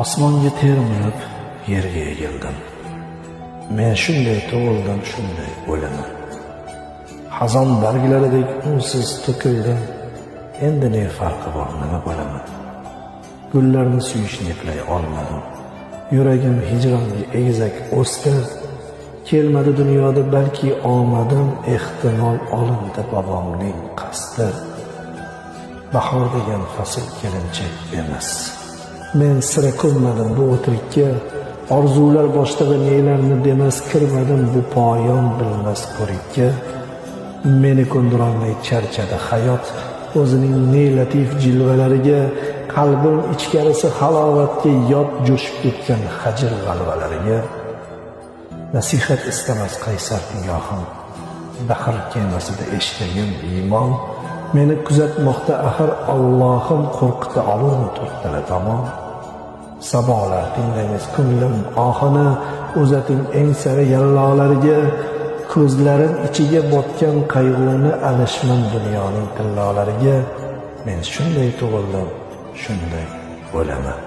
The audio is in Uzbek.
Osmonga termilib yerga egildim. Men shunday tug'ildim, shunday o'laman. Xazon barglaridek unsiz to'kildim. Endi ne farqi bor, nima bo'laman? Gullarni suyishni eplay olmadim. Yuragim hijronga egizak o'sdi. Kelmadi dunyoda balki omadim, ehtimol olindi bobomning qasdi. Bahor degan fasl kelinchak emas. Men sira ko'nmadim bu o'tirikka, orzular boshlig'i nelarni demas kirmadim bu poyon bilmas ko'rikka. Meni ko'ndirolmay charchadi hayot o'zining ne latif jilvalariga, qalbim ichkarisi halovatga yot jo'shib ketgan hajr g'alvalariga. Nasihat istamas qaysar nigohim, bahr kemasida eshitagim iymon. Meni kuzatmoqda axir Allohim, qo'rqita olurmi to'rttala tomon. Sabolar tinglaymiz ko'nglim ohini, uzating eng sara yallolariga. Ko'zlarim ichiga botgan qayg'uni alishman dunyoning tillolariga. Men shunday tug'ildim, shunday o'laman.